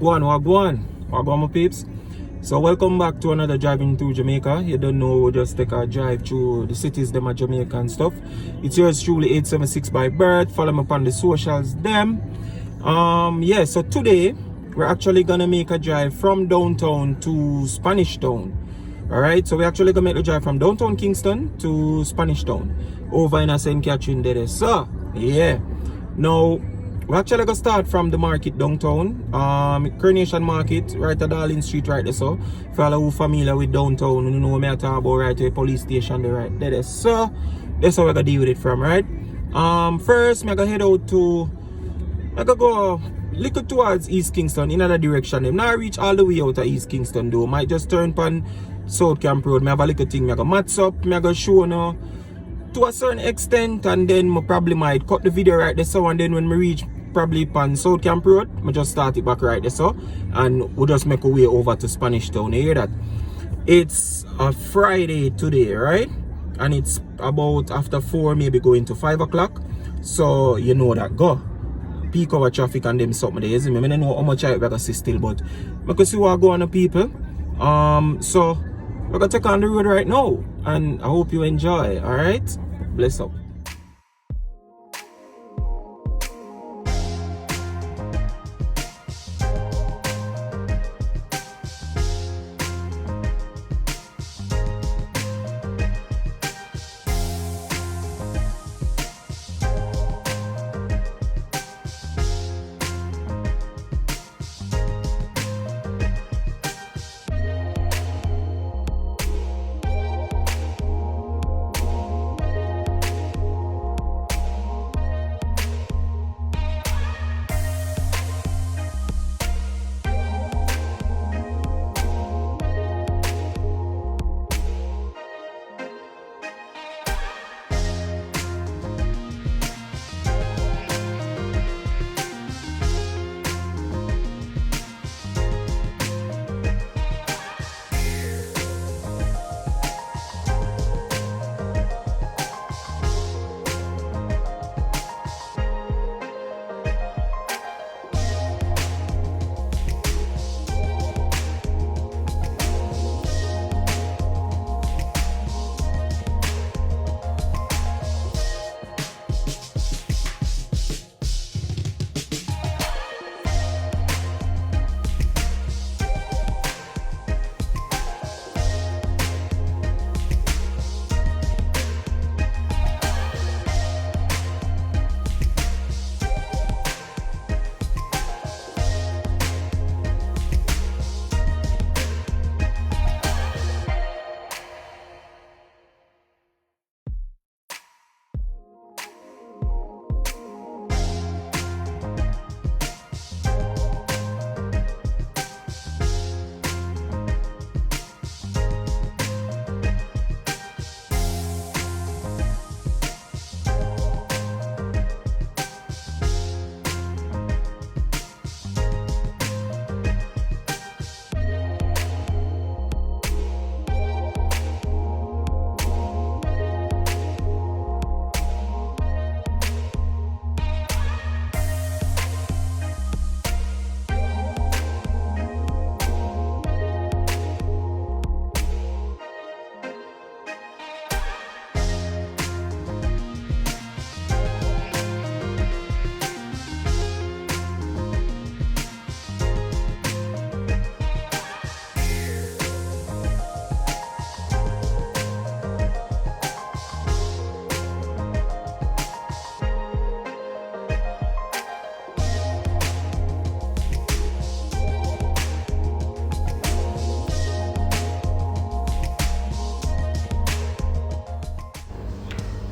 Wagwan, my peeps. So welcome back to another driving through Jamaica. You don't know, we'll just take a drive through the cities, them at Jamaica and stuff. It's yours truly, 876 by birth. Follow me upon the socials, them. Yeah, so today we're actually gonna make a drive from downtown to Spanish Town. Alright, so we're actually gonna make the drive from downtown Kingston to Spanish Town over in a St. Catherine there. So yeah. Now we're actually gonna start from the market downtown. Coronation Market, right at Darling Street right there. So for all who familiar with downtown, you know me I talk about right to the police station there right there. So that's how we're gonna deal with it from, right? First I'm gonna head out to go little towards East Kingston in another direction. I'm not reach all the way out of East Kingston though. Might just turn on South Camp Road. I have a little thing. I go mats up, I go show now to a certain extent, and then I probably might cut the video right there. So and then when we reach probably on South Camp Road, I just start it back right there. So and we'll just make our way over to Spanish Town. You hear that? It's a Friday today, right? And it's about after 4, maybe going to 5 o'clock. So you know that go. Peak hour traffic and them something there, isn't me? I don't know how much I can see still, but I can see what go on the people. So we're gonna take on the road right now, and I hope you enjoy. Alright? Bless up.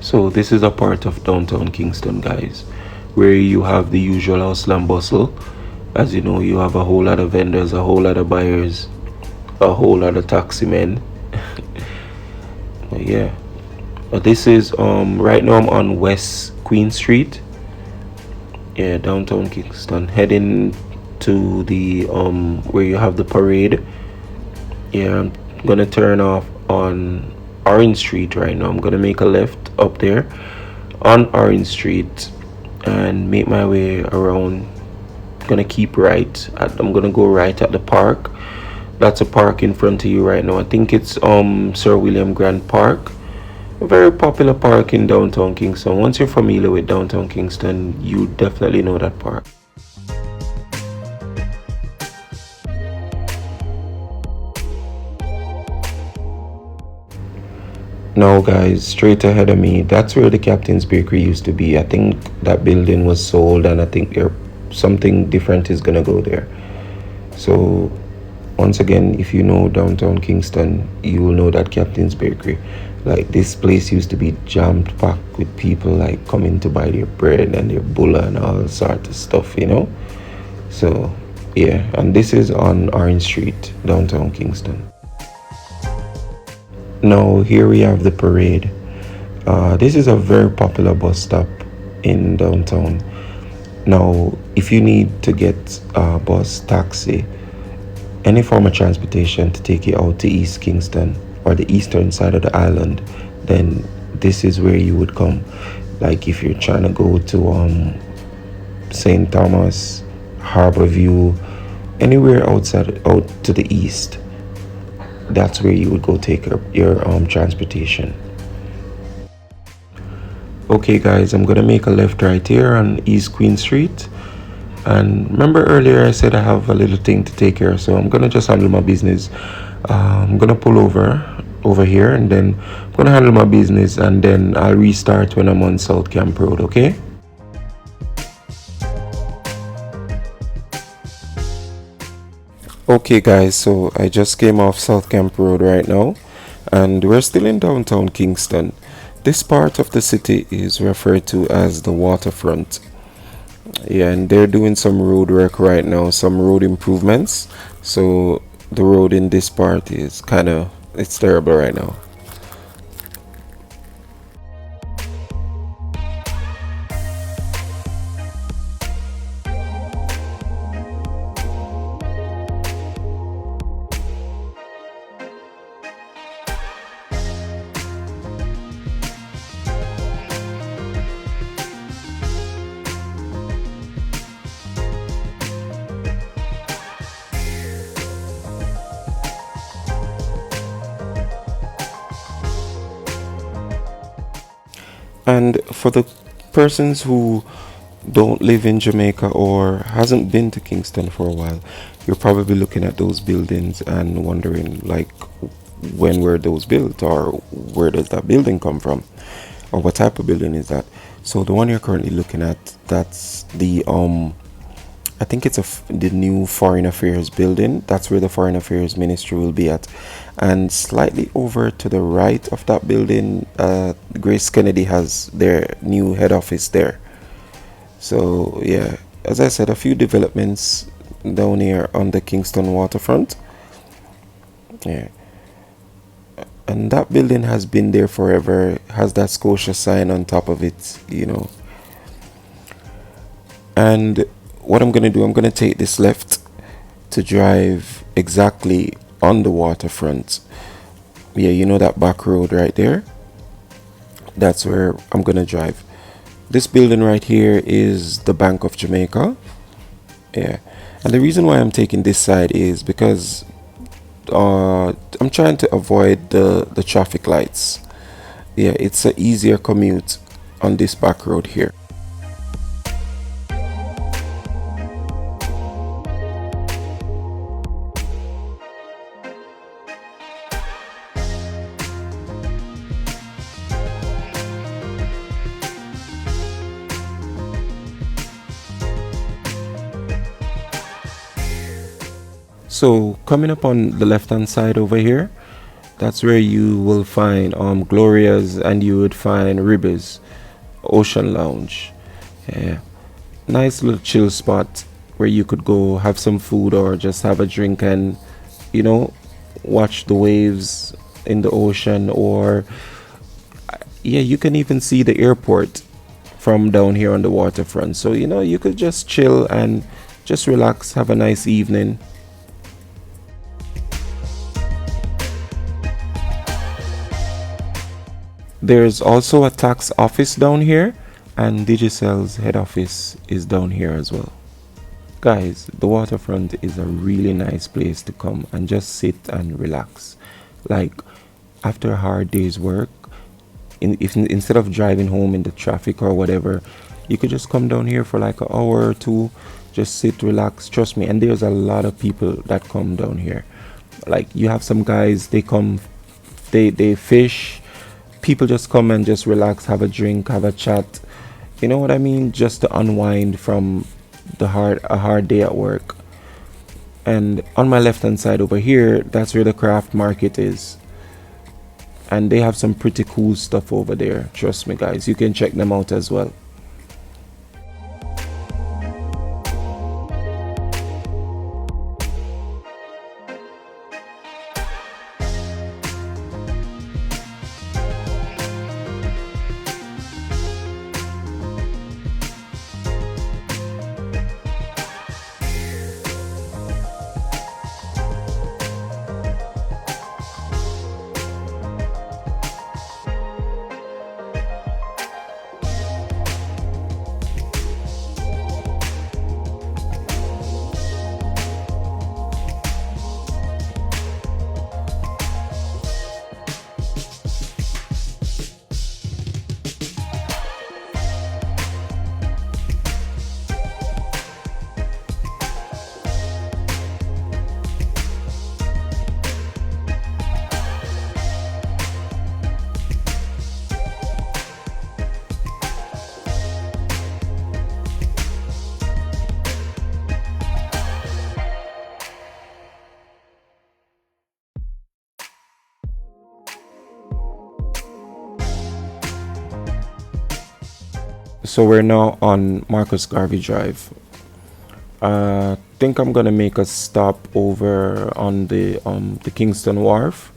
So this is a part of downtown Kingston, guys, where you have the usual hustle and bustle. As you know, you have a whole lot of vendors, a whole lot of buyers, a whole lot of taxi men. Yeah, but this is right now I'm on West Queen Street. Yeah, downtown Kingston, heading to the where you have the parade. Yeah, I'm gonna turn off on Orange Street right now. I'm gonna make a left up there on Orange Street and make my way around gonna keep right I'm gonna go right at the park. That's a park in front of you right now. I think it's Sir William Grant Park, a very popular park in downtown Kingston. Once you're familiar with downtown Kingston, you definitely know that park. Now guys, straight ahead of me, that's where the Captain's Bakery used to be. I think that building was sold, and I think there something different is gonna go there. So once again, if you know downtown Kingston, you will know that Captain's Bakery. Like, this place used to be jammed packed with people like coming to buy their bread and their bulla and all sorts of stuff, you know. So yeah, and this is on Orange Street, downtown Kingston. Now here we have the parade. This is a very popular bus stop in downtown. Now if you need to get a bus, taxi, any form of transportation to take you out to East Kingston or the eastern side of the island, then this is where you would come. Like if you're trying to go to St. Thomas, Harborview, anywhere out to the east, that's where you would go take your transportation. Okay guys, I'm gonna make a left right here on East Queen Street. And remember earlier I said I have a little thing to take care of, so I'm gonna just handle my business. I'm gonna pull over here, and then I'm gonna handle my business, and then I'll restart when I'm on South Camp Road, okay? Okay guys, so I just came off South Camp Road right now, and we're still in downtown Kingston. This part of the city is referred to as the waterfront. Yeah, and they're doing some road work right now, some road improvements. So the road in this part is it's terrible right now. And for the persons who don't live in Jamaica or hasn't been to Kingston for a while, you're probably looking at those buildings and wondering, like, when were those built, or where does that building come from, or what type of building is that. So the one you're currently looking at, that's the I think it's the new Foreign Affairs building. That's where the Foreign Affairs Ministry will be at. And slightly over to the right of that building, Grace Kennedy has their new head office there. So yeah, as I said, a few developments down here on the Kingston waterfront. Yeah, and that building has been there forever, has that Scotia sign on top of it, you know. And what I'm gonna do, I'm gonna take this left to drive exactly on the waterfront. Yeah, you know that back road right there? That's where I'm gonna drive. This building right here is the Bank of Jamaica. Yeah, and the reason why I'm taking this side is because I'm trying to avoid the traffic lights. Yeah, it's an easier commute on this back road here. So coming up on the left hand side over here, that's where you will find Gloria's, and you would find Rivers Ocean Lounge. Yeah, nice little chill spot where you could go have some food or just have a drink and, you know, watch the waves in the ocean. Or yeah, you can even see the airport from down here on the waterfront. So, you know, you could just chill and just relax, have a nice evening. There's also a tax office down here, and Digicel's head office is down here as well. Guys, the waterfront is a really nice place to come and just sit and relax. Like after a hard day's work, if instead of driving home in the traffic or whatever, you could just come down here for like an hour or two, just sit, relax. Trust me, and there's a lot of people that come down here. Like you have some guys, they come, they fish. People just come and just relax, have a drink, have a chat. You know what I mean? Just to unwind from a hard day at work. And on my left hand side over here, that's where the craft market is. And they have some pretty cool stuff over there. Trust me, guys, you can check them out as well. So we're now on Marcus Garvey Drive. I think I'm gonna make a stop over on the Kingston Wharf.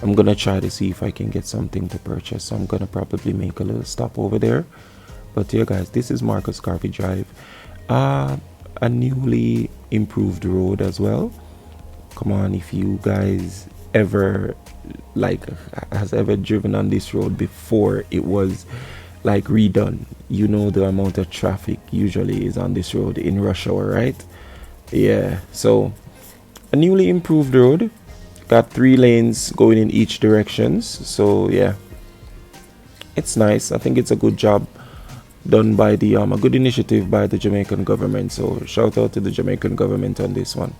I'm gonna try to see if I can get something to purchase. So I'm gonna probably make a little stop over there. But yeah, guys, this is Marcus Garvey Drive. A newly improved road as well. Come on, if you guys ever has ever driven on this road before it was like redone, you know the amount of traffic usually is on this road in rush hour, right? Yeah, so a newly improved road, got 3 lanes going in each directions. So yeah, it's nice. I think it's a good job done by the a good initiative by the Jamaican government. So shout out to the Jamaican government on this one.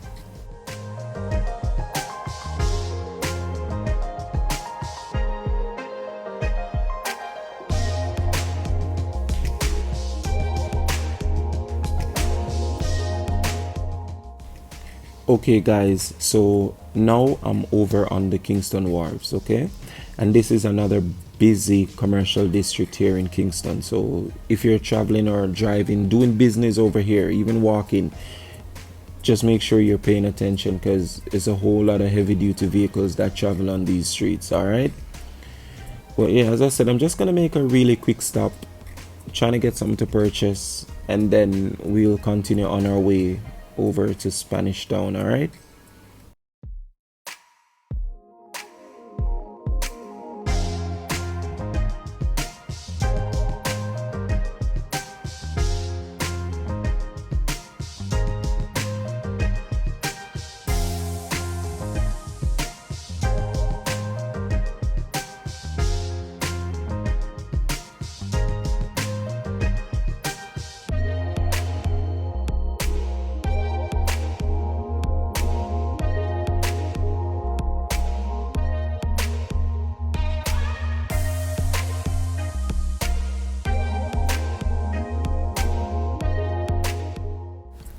Okay guys, so now I'm over on the Kingston Wharves, okay? And this is another busy commercial district here in Kingston. So if you're traveling or driving, doing business over here, even walking, just make sure you're paying attention, because it's a whole lot of heavy duty vehicles that travel on these streets. All right, well, yeah, as I said, I'm just gonna make a really quick stop, trying to get something to purchase, and then we'll continue on our way over to Spanish Town. All right.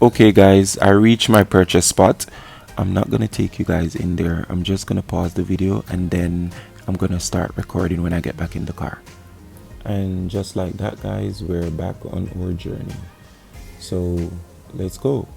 Okay guys, I reached my purchase spot. I'm not gonna take you guys in there. I'm just gonna pause the video and then I'm gonna start recording when I get back in the car. And just like that guys, we're back on our journey. So let's go.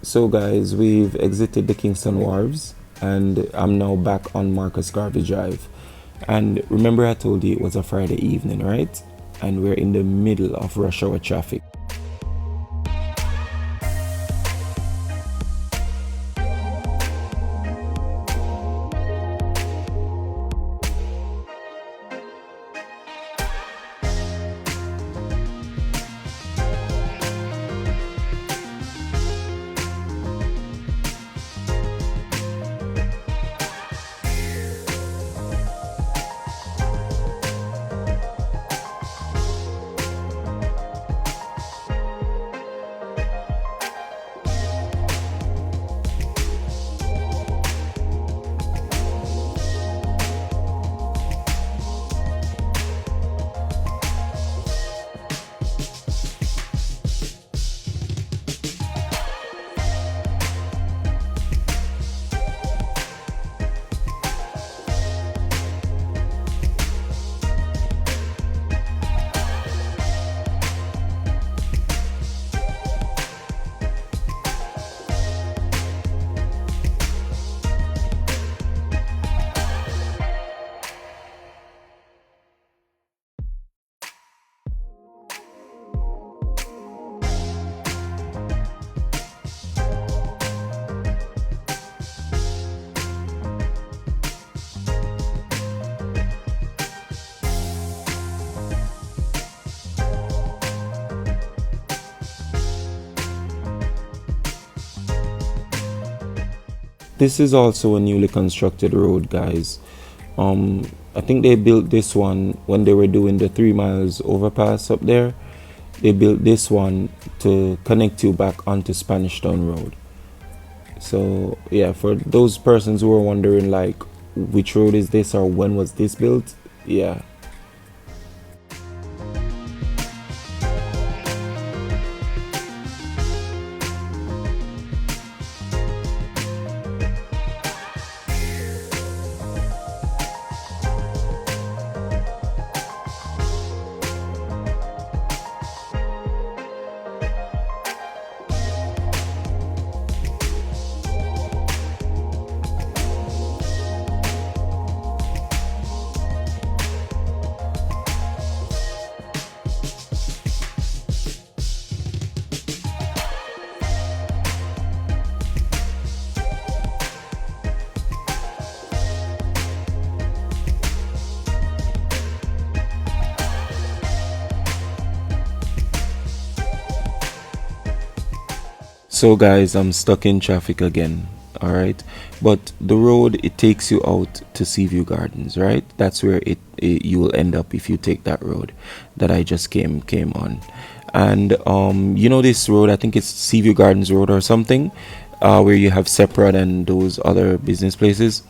So, guys, we've exited the Kingston Wharves and I'm now back on Marcus Garvey Drive. And remember, I told you it was a Friday evening, right? And we're in the middle of rush hour traffic. This is also a newly constructed road, guys. I think they built this one when they were doing the 3 miles overpass up there. They built this one to connect you back onto Spanish Town Road. So yeah, for those persons who are wondering like which road is this or when was this built, yeah. So guys, I'm stuck in traffic again. All right, but the road, it takes you out to Seaview Gardens, right? That's where it you will end up if you take that road that I just came on. And you know this road, I think it's Seaview Gardens Road or something, where you have Separate and those other business places.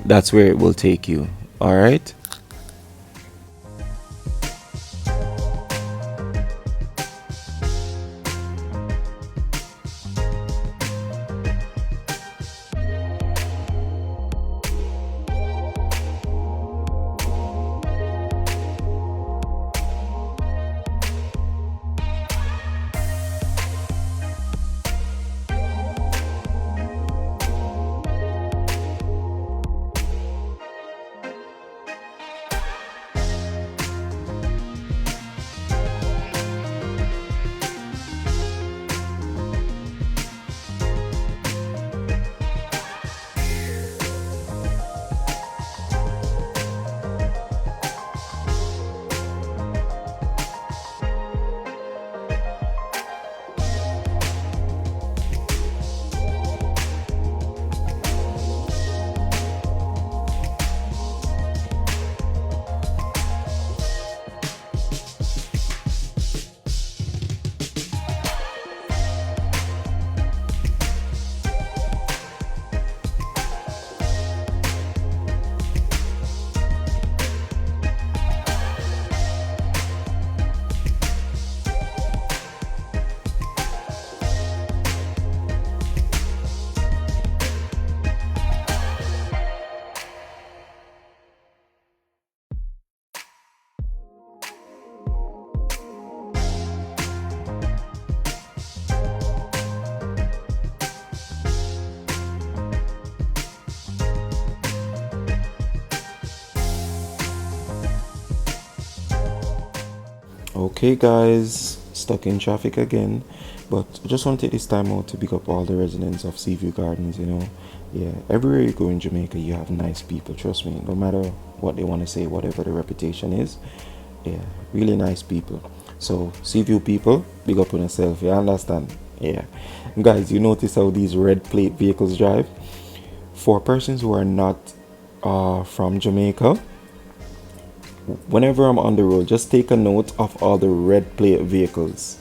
That's where it will take you. All right. Okay, guys, stuck in traffic again, but I just want to take this time out to pick up all the residents of Seaview Gardens. Yeah, everywhere you go in Jamaica, you have nice people. Trust me, no matter what they want to say, whatever the reputation is, yeah, really nice people. So, Seaview people, big up on yourself. You understand? Yeah, guys, you notice how these red plate vehicles drive? For persons who are not from Jamaica, whenever I'm on the road, just take a note of all the red plate vehicles.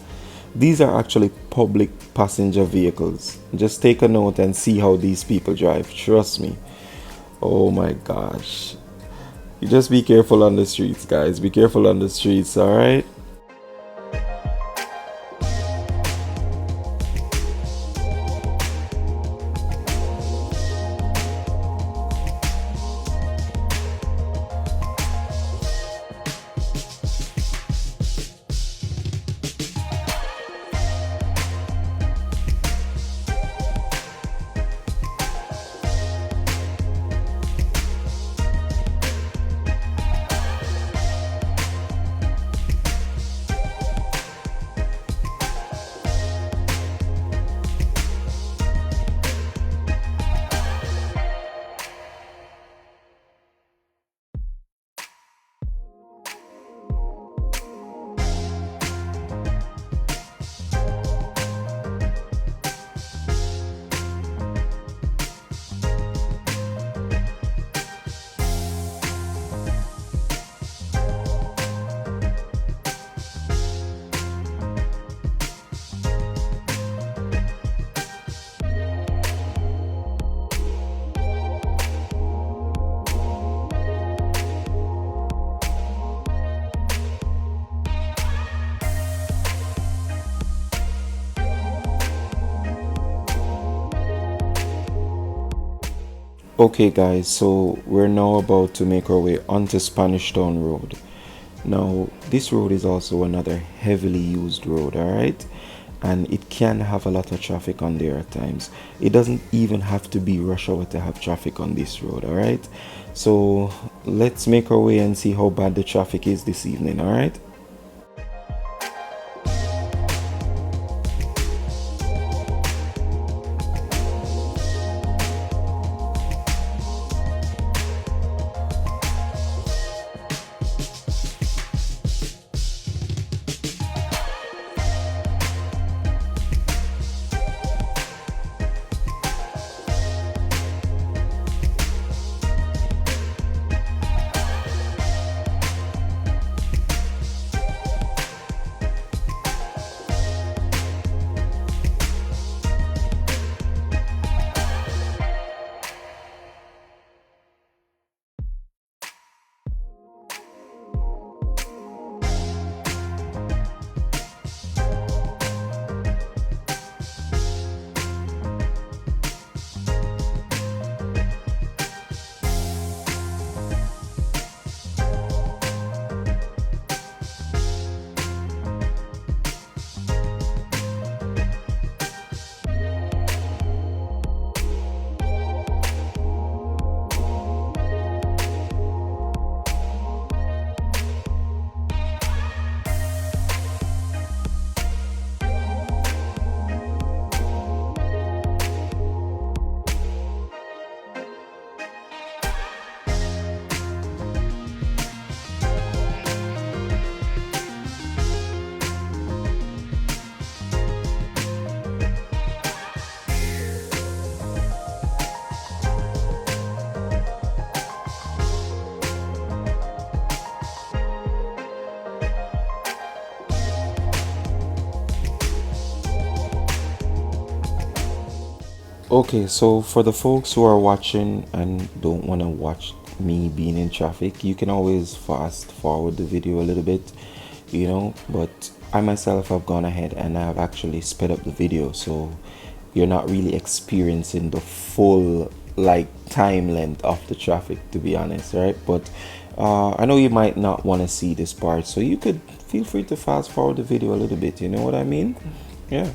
These are actually public passenger vehicles. Just take a note and see how these people drive. Trust me. Oh my gosh. You just be careful on the streets, guys. Be careful on the streets, alright? Okay, guys, so we're now about to make our way onto Spanish Town Road. Now, this road is also another heavily used road, alright? And it can have a lot of traffic on there at times. It doesn't even have to be rush hour to have traffic on this road, alright? So, let's make our way and see how bad the traffic is this evening, alright? Okay, so for the folks who are watching and don't want to watch me being in traffic, you can always fast forward the video a little bit, but I myself have gone ahead and I've actually sped up the video, so you're not really experiencing the full time length of the traffic, to be honest, right? But I know you might not want to see this part, so you could feel free to fast forward the video a little bit, you know what I mean? Yeah.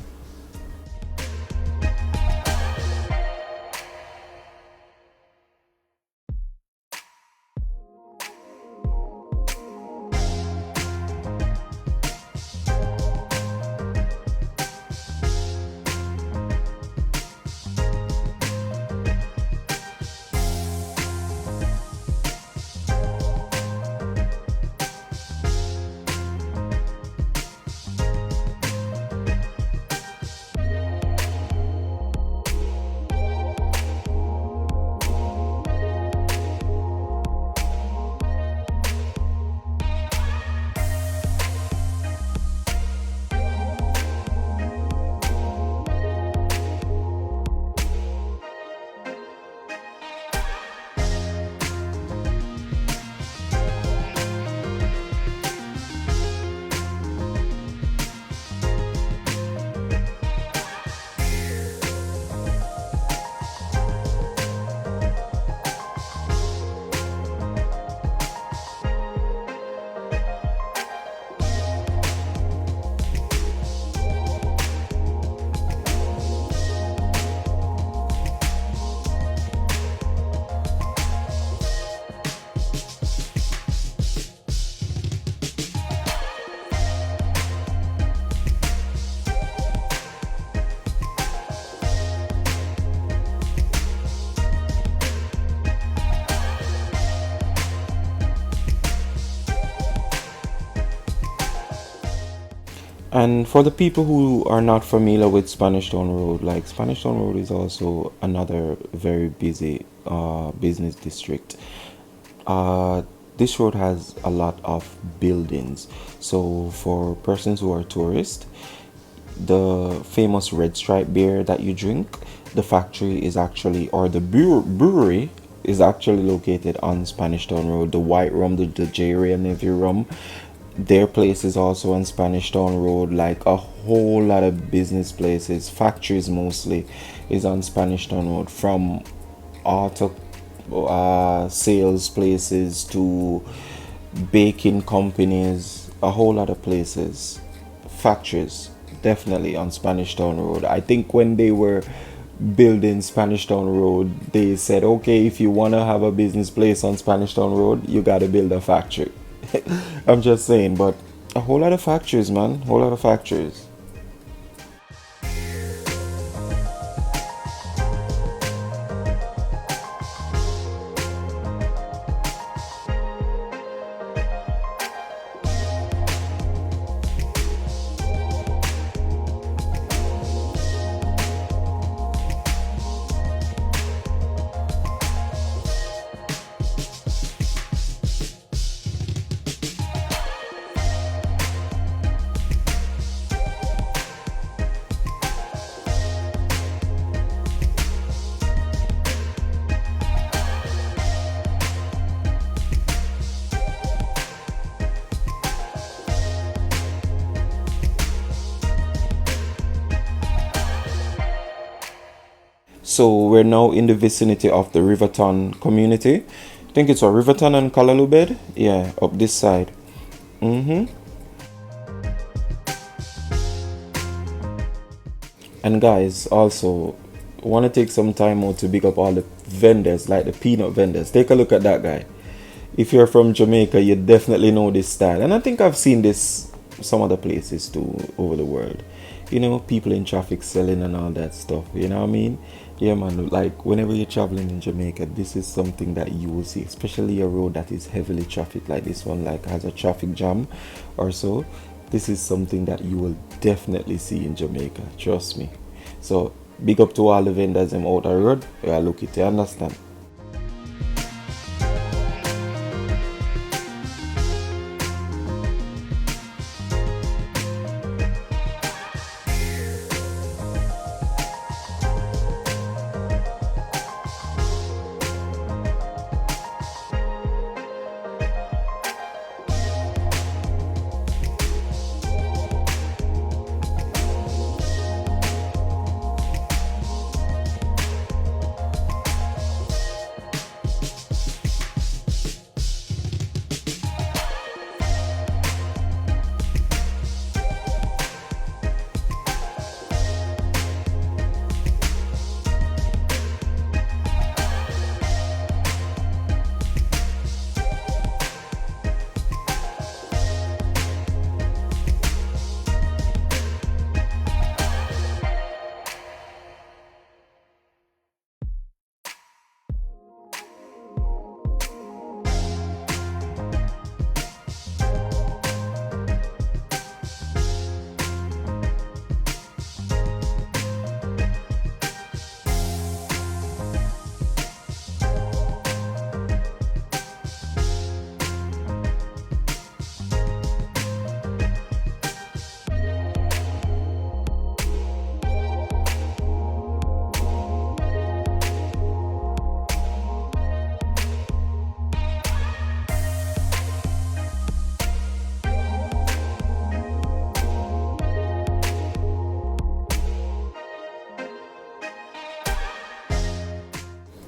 And for the people who are not familiar with Spanish Town Road, like Spanish Town Road is also another very busy business district. Uh, this road has a lot of buildings. So for persons who are tourists, the famous Red Stripe beer that you drink, the factory is actually, or the brewery is actually located on Spanish Town Road. The white rum, the J. Ray and Navy rum, their place is also on Spanish Town Road. Like a whole lot of business places, factories mostly, is on Spanish Town Road. From auto sales places to baking companies, a whole lot of places, factories, definitely on Spanish Town Road. I think when they were building Spanish Town Road, they said, okay, if you want to have a business place on Spanish Town Road, you got to build a factory. I'm just saying, but a whole lot of factories, man, whole lot of factories. So we're now in the vicinity of the Riverton community. I think it's a Riverton and Kalalubed. Yeah, up this side. Mm-hmm. And guys, also want to take some time out to big up all the vendors, like the peanut vendors. Take a look at that guy. If you're from Jamaica, you definitely know this style. And I think I've seen this some other places too over the world. You know, people in traffic selling and all that stuff. You know what I mean? Yeah, man. Like whenever you're traveling in Jamaica, this is something that you will see, especially a road that is heavily trafficked like this one, like has a traffic jam or so. This is something that you will definitely see in Jamaica. Trust me. So big up to all the vendors in outer road. Yeah, look it. You understand?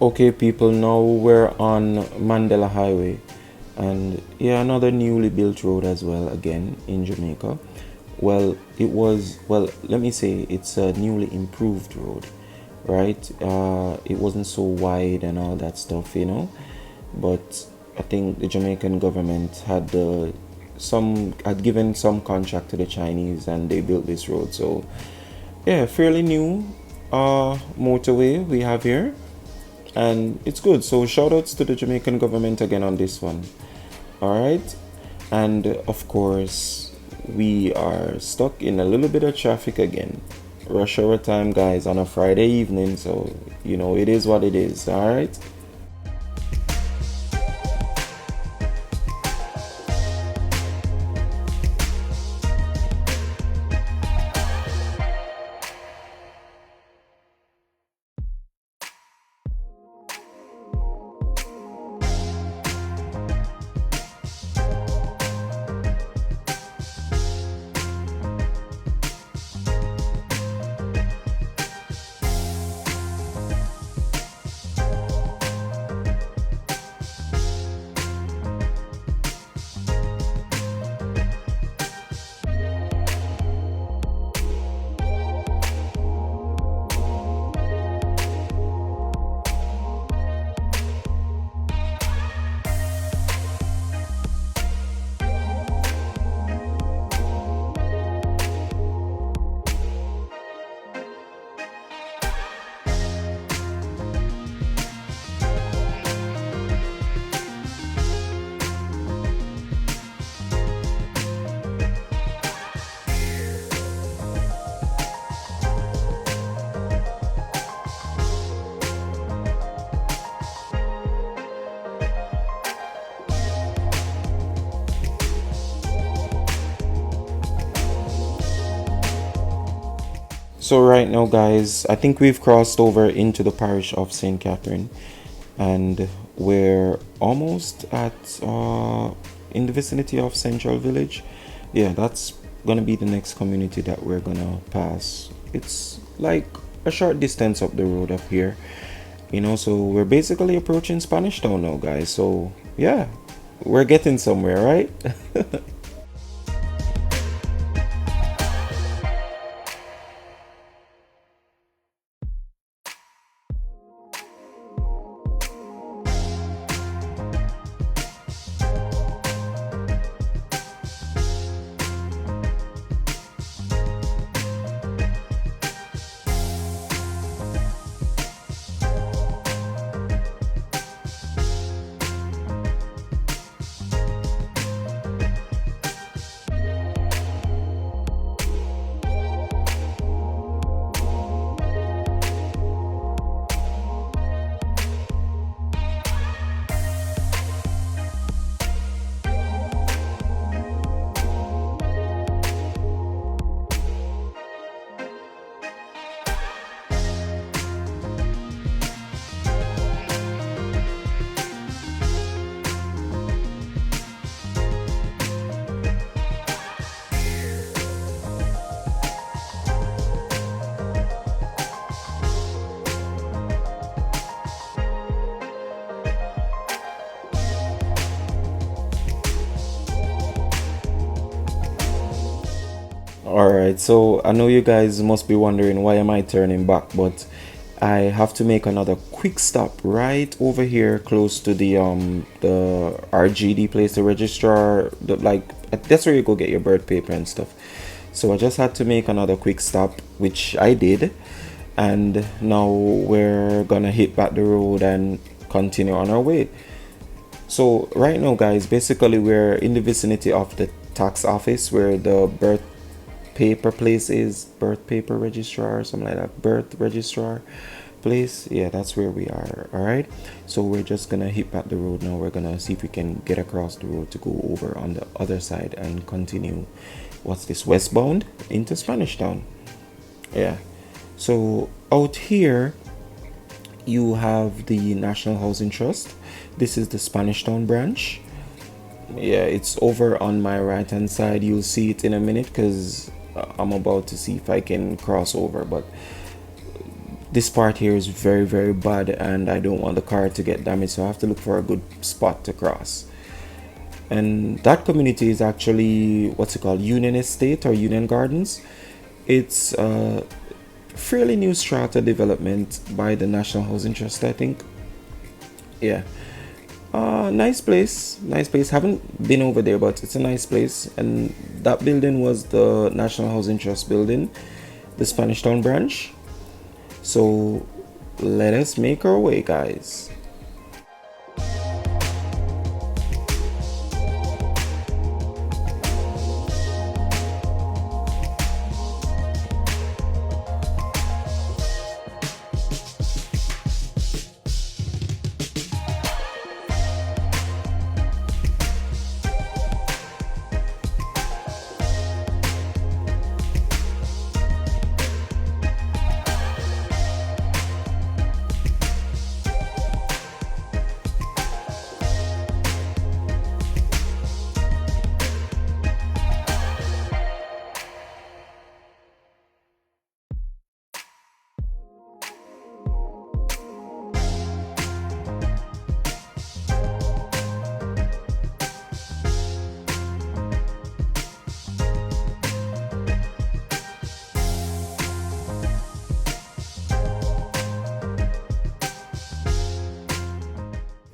Okay, people, now we're on Mandela Highway, and yeah, another newly built road as well, again in Jamaica. Well, let me say it's a newly improved road, right? It wasn't so wide and all that stuff, you know, but I think the Jamaican government had given some contract to the Chinese, and they built this road. So yeah, fairly new motorway we have here, and it's good. So shout outs to the Jamaican government again on this one. All right, and of course we are stuck in a little bit of traffic again. Rush hour time, guys, on a Friday evening, so you know it is what it is. All right. So right now, guys, I think we've crossed over into the parish of St. Catherine, and we're almost at in the vicinity of Central Village. Yeah, that's gonna be the next community that we're gonna pass. It's like a short distance up the road up here, you know. So we're basically approaching Spanish Town now, guys. So yeah, we're getting somewhere, right? Alright, so I know you guys must be wondering why am I turning back, but I have to make another quick stop right over here close to the RGD place, the registrar, like that's where you go get your birth paper and stuff. So I just had to make another quick stop, which I did, and now we're gonna hit back the road and continue on our way. So right now, guys, basically we're in the vicinity of the tax office where the birth paper place is, birth paper registrar or something like that, birth registrar place. Yeah, that's where we are. All right, so we're just gonna hit back the road now. We're gonna see if we can get across the road to go over on the other side and continue, what's this, westbound into Spanish Town. Yeah, so out here you have the National Housing Trust. This is the Spanish Town branch. Yeah, it's over on my right hand side. You'll see it in a minute because I'm about to see if I can cross over, but this part here is very, very bad and I don't want the car to get damaged, so I have to look for a good spot to cross. And that community is actually, what's it called, Union Estate or Union Gardens. It's a fairly new strata development by the National Housing Trust, I think. Yeah, nice place, haven't been over there, but it's a nice place. And that building was the National Housing Trust building, the Spanish Town branch. So let us make our way, guys.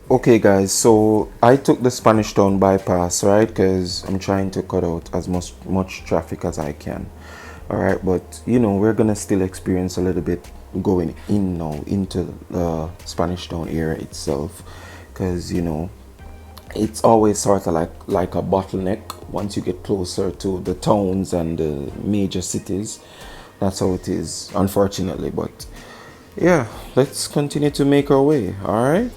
Okay, guys, so I took the Spanish Town bypass, right? Because I'm trying to cut out as much traffic as I can. All right, but we're gonna still experience a little bit going in now into the Spanish Town area itself, because it's always sort of like a bottleneck once you get closer to the towns and the major cities. That's how it is, unfortunately. But yeah, let's continue to make our way. All right.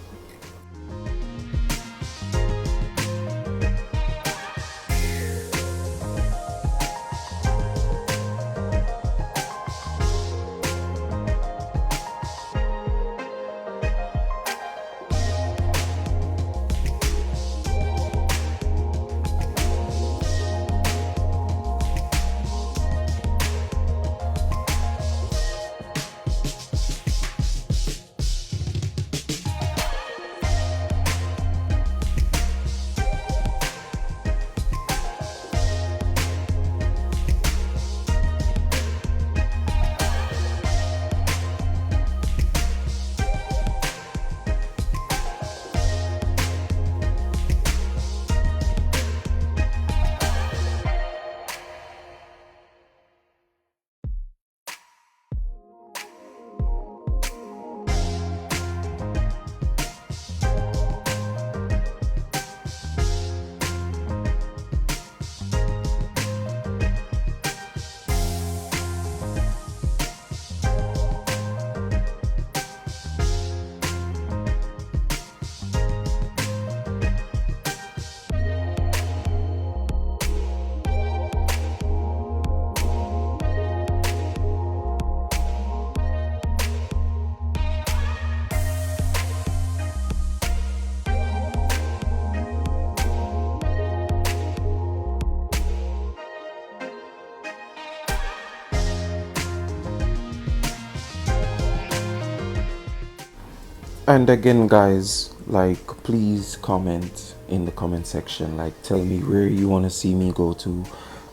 And again, guys, like, please comment in the comment section. Like, tell me where you want to see me go to.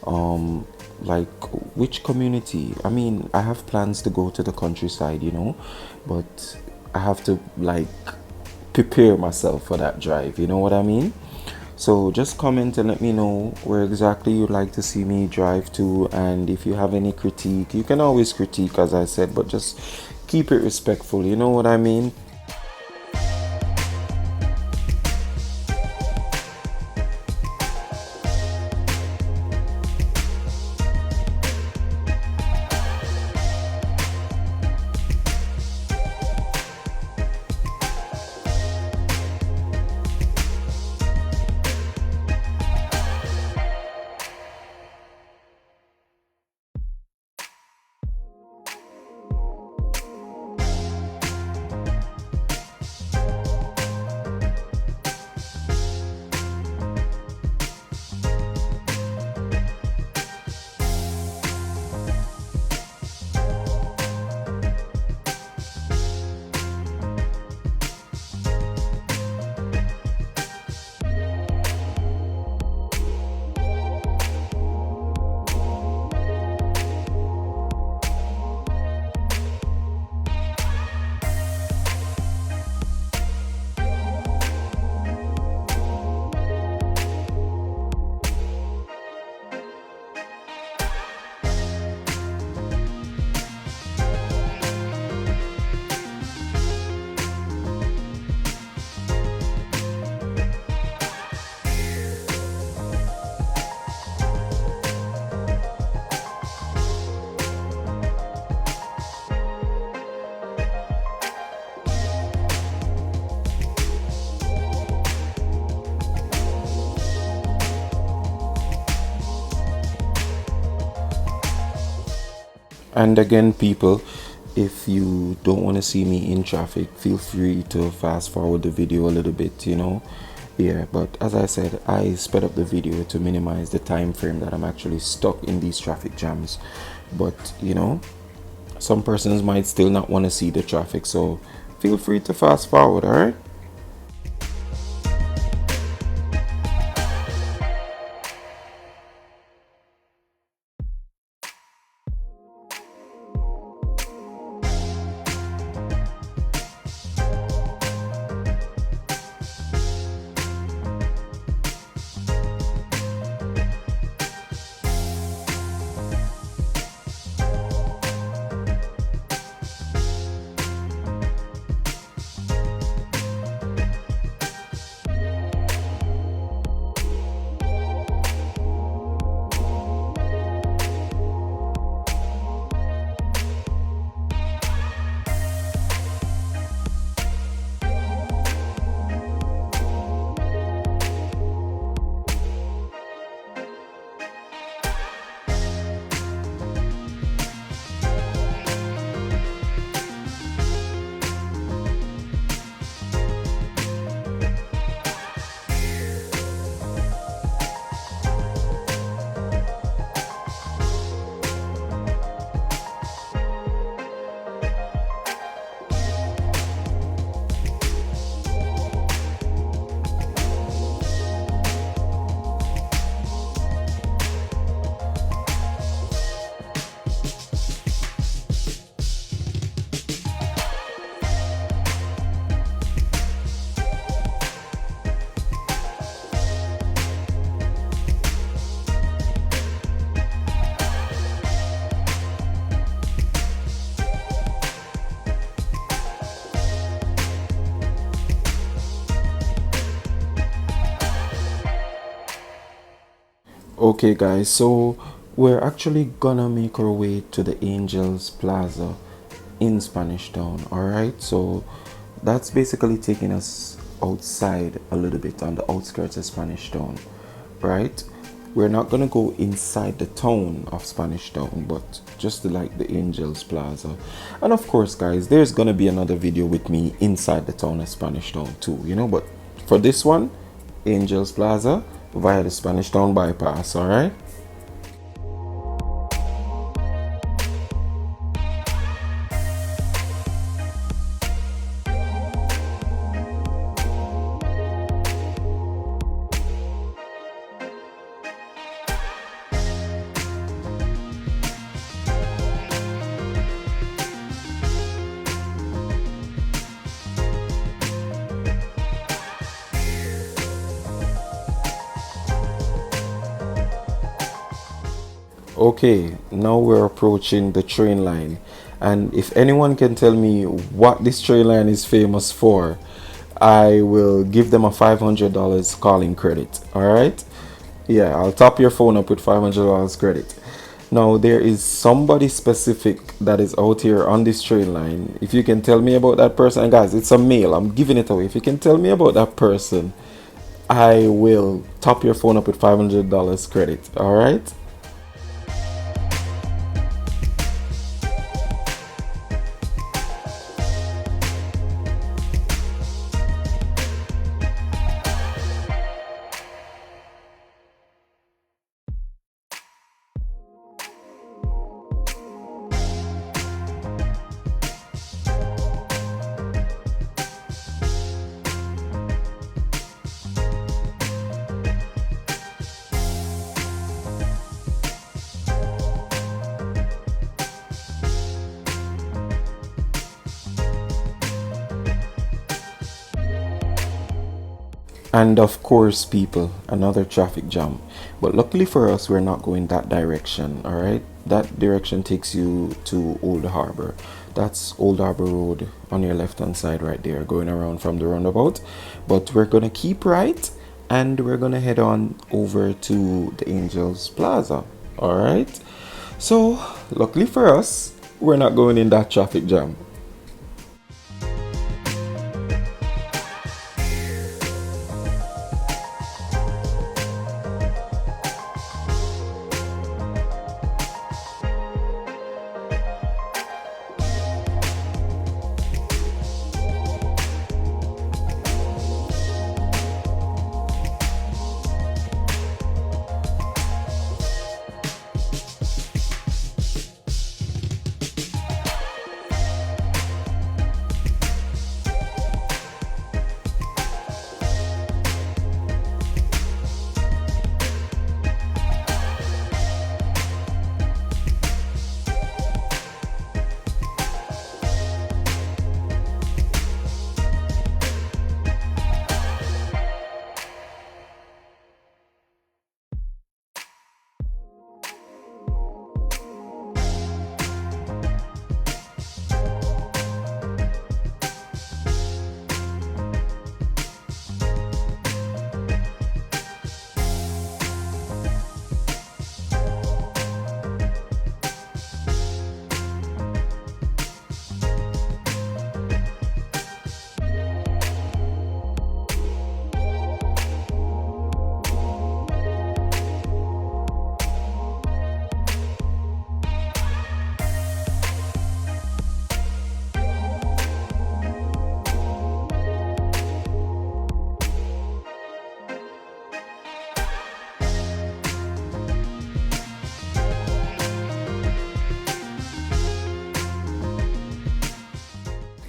Um, like, which community. I mean, I have plans to go to the countryside, but I have to, like, prepare myself for that drive. You know what I mean? So just comment and let me know where exactly you'd like to see me drive to. And if you have any critique, you can always critique, as I said, but just keep it respectful. You know what I mean? And again, people, if you don't want to see me in traffic, feel free to fast forward the video a little bit. Yeah, but as I said, I sped up the video to minimize the time frame that I'm actually stuck in these traffic jams. But some persons might still not want to see the traffic, so feel free to fast forward. All right. Okay, guys, so we're actually gonna make our way to the Angels Plaza in Spanish Town. All right, so that's basically taking us outside a little bit on the outskirts of Spanish Town, right? We're not gonna go inside the town of Spanish Town, but just like the Angels Plaza. And of course, guys, there's gonna be another video with me inside the town of Spanish Town too, but for this one, Angels Plaza via the Spanish Town bypass. All right. Okay, now we're approaching the train line, and if anyone can tell me what this train line is famous for, I will give them a $500 calling credit. All right. Yeah, I'll top your phone up with $500 credit. Now, there is somebody specific that is out here on this train line. If you can tell me about that person, and guys, it's a male, I'm giving it away. If you can tell me about that person, I will top your phone up with $500 credit. All right. And of course, people, another traffic jam. But luckily for us, we're not going that direction, all right? That direction takes you to Old Harbor. That's Old Harbor Road on your left-hand side right there, going around from the roundabout. But we're going to keep right, and we're going to head on over to the Angels Plaza, all right? So, luckily for us, we're not going in that traffic jam.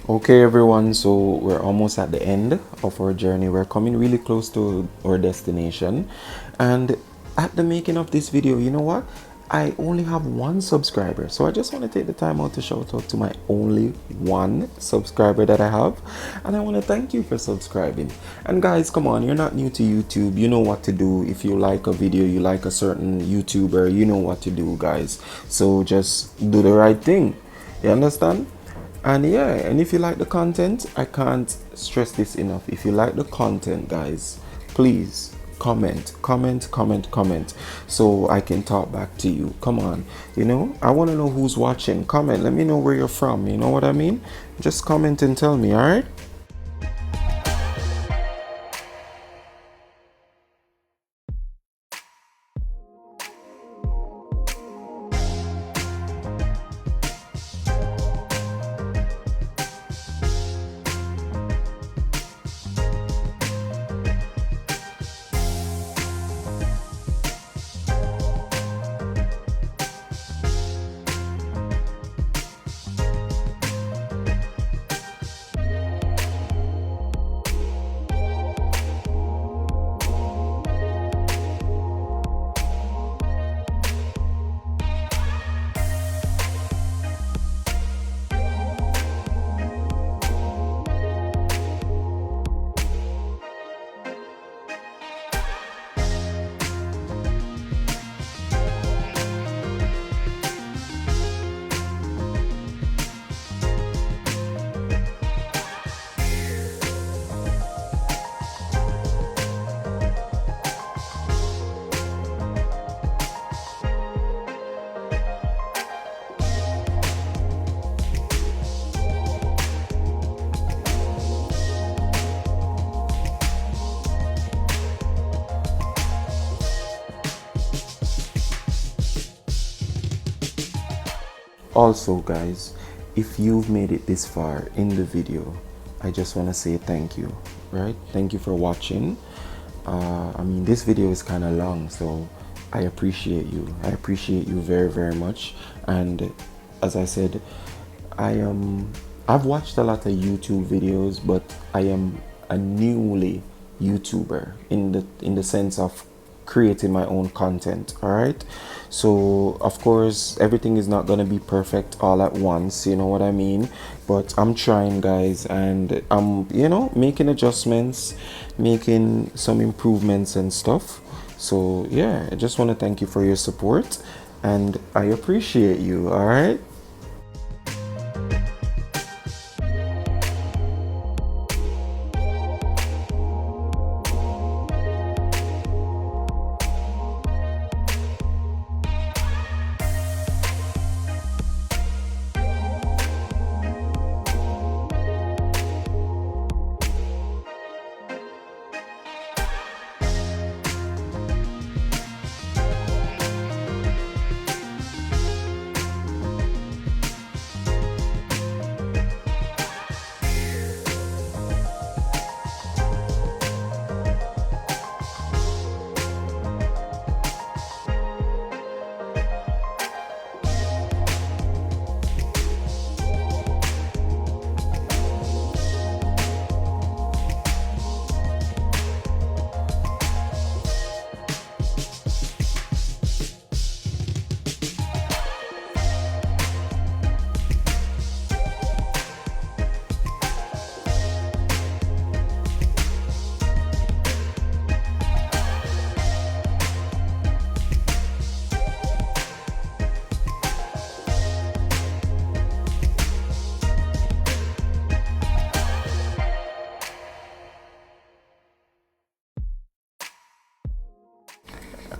Okay, everyone, so we're almost at the end of our journey. We're coming really close to our destination, and at the making of this video, you know what, I only have one subscriber, so I just want to take the time out to shout out to my only one subscriber that I have, and I want to thank you for subscribing. And guys, come on, you're not new to YouTube, you know what to do. If you like a video, you like a certain YouTuber, you know what to do, guys. So just do the right thing, you understand? And yeah, and if you like the content, I can't stress this enough. If you like the content, guys, please comment so I can talk back to you. Come on, I want to know who's watching. Comment, let me know where you're from, you know what I mean? Just comment and tell me, all right? Also, guys, if you've made it this far in the video, I just want to say thank you, right? Thank you for watching. I mean, this video is kind of long, so I appreciate you. I appreciate you very, very much. And as I said, I've watched a lot of YouTube videos, but I am a newly YouTuber in the sense of creating my own content. All right, so of course everything is not going to be perfect all at once, you know what I mean, but I'm trying, guys, and I'm making adjustments, making some improvements and stuff. So yeah, I just want to thank you for your support, and I appreciate you. All right.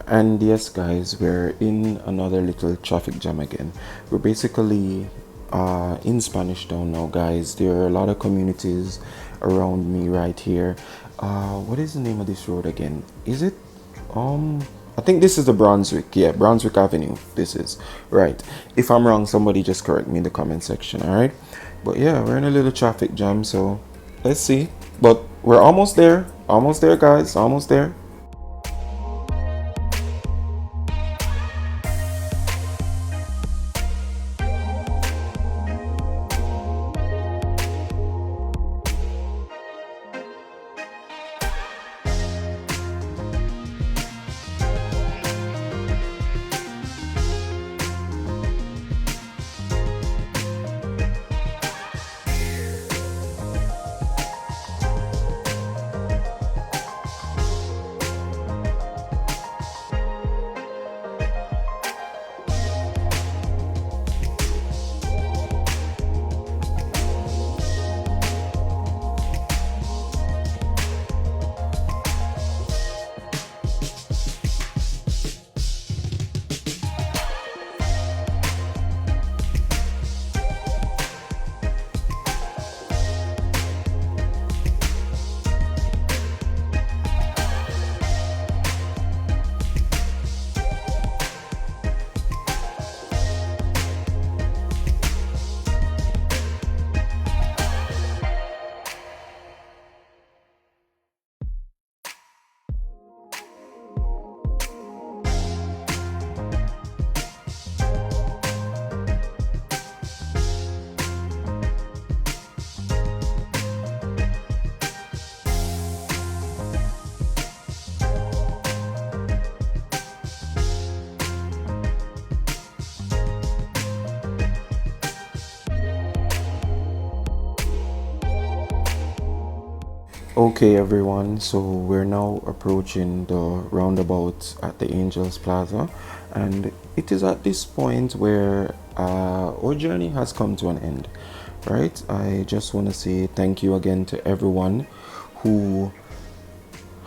And yes, guys, we're in another little traffic jam again. We're basically in Spanish Town now, guys. There are a lot of communities around me right here. What is the name of this road again? Is it I think this is the Brunswick. Yeah, Brunswick Avenue. This is right. If I'm wrong, somebody just correct me in the comment section. All right. But yeah, we're in a little traffic jam, so let's see. But we're almost there. Almost there, guys. Almost there. Okay, everyone, so we're now approaching the roundabout at the Angels Plaza, and it is at this point where our journey has come to an end, right? I just want to say thank you again to everyone who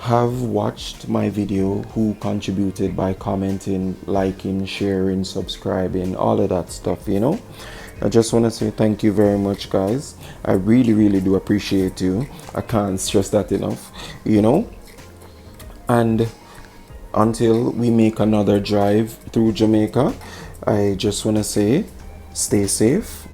have watched my video, who contributed by commenting, liking, sharing, subscribing, all of that stuff, you know. I just want to say thank you very much, guys. I really, really do appreciate you. I can't stress that enough, you know. And until we make another drive through Jamaica, I just want to say stay safe,